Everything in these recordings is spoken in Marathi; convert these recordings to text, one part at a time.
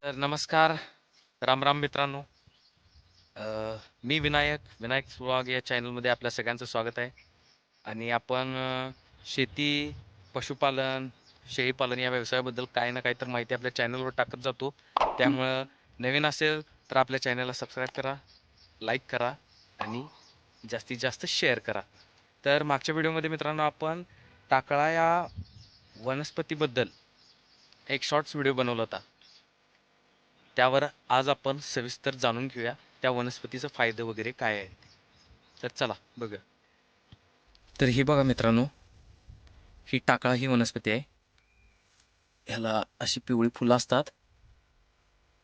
तर नमस्कार, राम राम मित्रांनो. अ, मी विनायक सुहाग या चॅनलमध्ये आपल्या सगळ्यांचं स्वागत आहे. आणि आपण शेती, पशुपालन, शेळीपालन या व्यवसायाबद्दल काही ना काही तर माहिती आपल्या चॅनलवर टाकत जातो. त्यामुळं नवीन असेल तर आपल्या चॅनलला सबस्क्राईब करा, लाईक करा आणि जास्तीत जास्त शेअर करा. तर मागच्या व्हिडिओमध्ये मित्रांनो आपण टाकळा या वनस्पतीबद्दल एक शॉर्ट्स व्हिडिओ बनवला होता. त्यावर आज आपण सविस्तर जाणून घेऊया त्या वनस्पतीचं फायदे वगैरे काय आहेत. तर चला बघूया. तर ही बघा मित्रांनो, ही टाकळा ही वनस्पती आहे. ह्याला अशी पिवळी फुलं असतात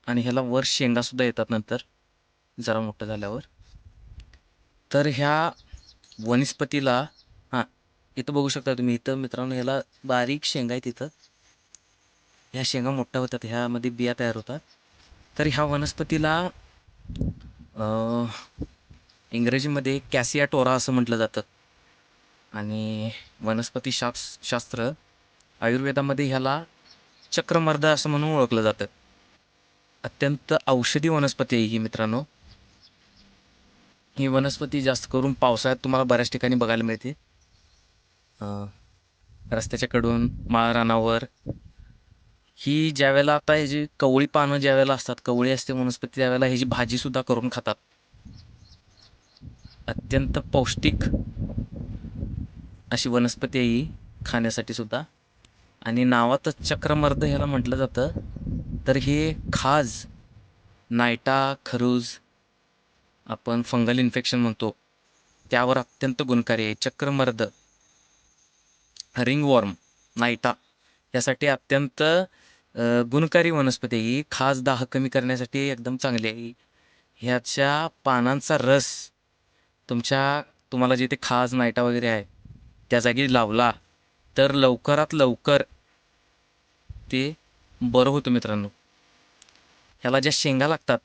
आणि ह्याला वर शेंगा सुद्धा येतात नंतर जरा मोठं झाल्यावर. तर ह्या वनस्पतीला हां, इथं बघू शकता तुम्ही. इथं मित्रांनो ह्याला बारीक शेंगा आहेत. इथं ह्या शेंगा मोठ्या होतात, ह्यामध्ये बिया तयार होतात. तर ह्या वनस्पतीला इंग्रजीमध्ये कॅसिया टोरा असं म्हटलं जातं. आणि वनस्पती शास्त्र आयुर्वेदामध्ये ह्याला चक्रमर्द असं म्हणून ओळखलं जातं. अत्यंत औषधी वनस्पती आहे ही मित्रांनो. ही वनस्पती जास्त करून पावसाळ्यात तुम्हाला बऱ्याच ठिकाणी बघायला मिळते. रस्त्याच्या कडून, माळरानावर. ही ज्यावेळेला आता ह्याची कवळी पानं ज्यावेळेला असतात, कवळी असते वनस्पती, त्यावेळेला ह्याची भाजीसुद्धा करून खातात. अत्यंत पौष्टिक अशी वनस्पती आहे ही खाण्यासाठी सुद्धा. आणि नावातच चक्रमर्द ह्याला म्हटलं जातं. तर हे खाज, नायटा, खरूज, आपण फंगल इन्फेक्शन म्हणतो, त्यावर अत्यंत गुणकारी आहे. चक्रमर्द, रिंगवॉर्म, नायटा यासाठी अत्यंत गुणकारी वनस्पती आहे ही. खाज, दाह कमी करण्यासाठी एकदम चांगली आहे. ह्याच्या पानांचा रस तुम्हाला जिथे खाज, नायटा वगैरे आहे त्या जागी लावला तर लवकरात लवकर ते बरं होतं मित्रांनो. ह्याला ज्या शेंगा लागतात,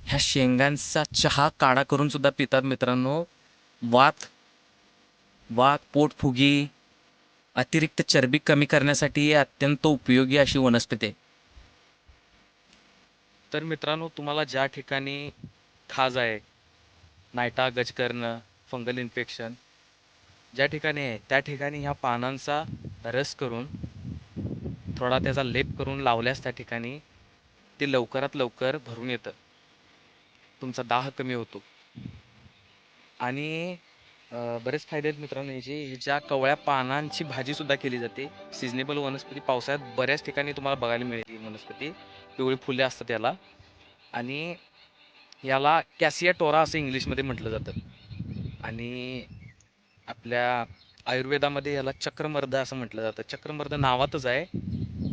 ह्या शेंगांचा चहा काढा करून सुद्धा पितात मित्रांनो. वात वात पोटफुगी, अतिरिक्त चरबी कमी करण्यासाठी ही अत्यंत उपयोगी अशी वनस्पती आहे. तर मित्रांनो, तुम्हाला ज्या ठिकाणी खाज आहे, नायटा, गजकर्ण, फंगल इन्फेक्शन ज्या ठिकाणी आहे त्या ठिकाणी ह्या पानांचा रस करून थोडा त्याचा लेप करून लावल्यास त्या ठिकाणी ते लवकरात लवकर भरून येतं. तुमचा दाह कमी होतो. आणि बरेच फायदे आहेत मित्रांनो याचे. ह्याच्या कवळ्या पानांची भाजीसुद्धा केली जाते. सिजनेबल वनस्पती पावसाळ्यात बऱ्याच ठिकाणी तुम्हाला बघायला मिळते ही वनस्पती. पिवळी फुले असतात याला. आणि याला कॅसिया टोरा असं इंग्लिशमध्ये म्हटलं जातं. आणि आपल्या आयुर्वेदामध्ये याला चक्रमर्द असं म्हटलं जातं. चक्रमर्द नावातच आहे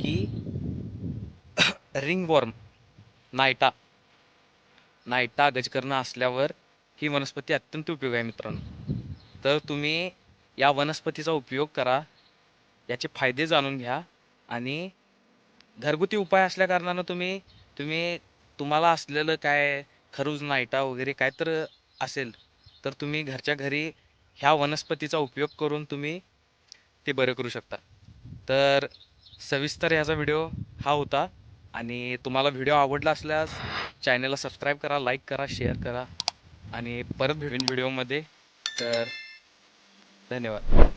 की रिंगवॉर्म, नायटा गजकर्ण असल्यावर ही वनस्पती अत्यंत उपयोगी आहे मित्रांनो. तर तुम्ही या वनस्पतीचा उपयोग करा, याचे फायदे जाणून घ्या. आणि घरगुती उपाय असल्या कारणानं तुम्ही तुम्ही तुम्हाला असलेलं काय खरूज, नायटा वगैरे काय तर असेल तर तुम्ही घरच्या घरी ह्या वनस्पतीचा उपयोग करून तुम्ही ते बरं करू शकता. तर सविस्तर याचा व्हिडिओ हा होता. आणि तुम्हाला व्हिडिओ आवडला असल्यास चॅनलला सबस्क्राईब करा, लाईक करा, शेअर करा. आणि परत भेटून व्हिडिओमध्ये. तर धन्यवाद.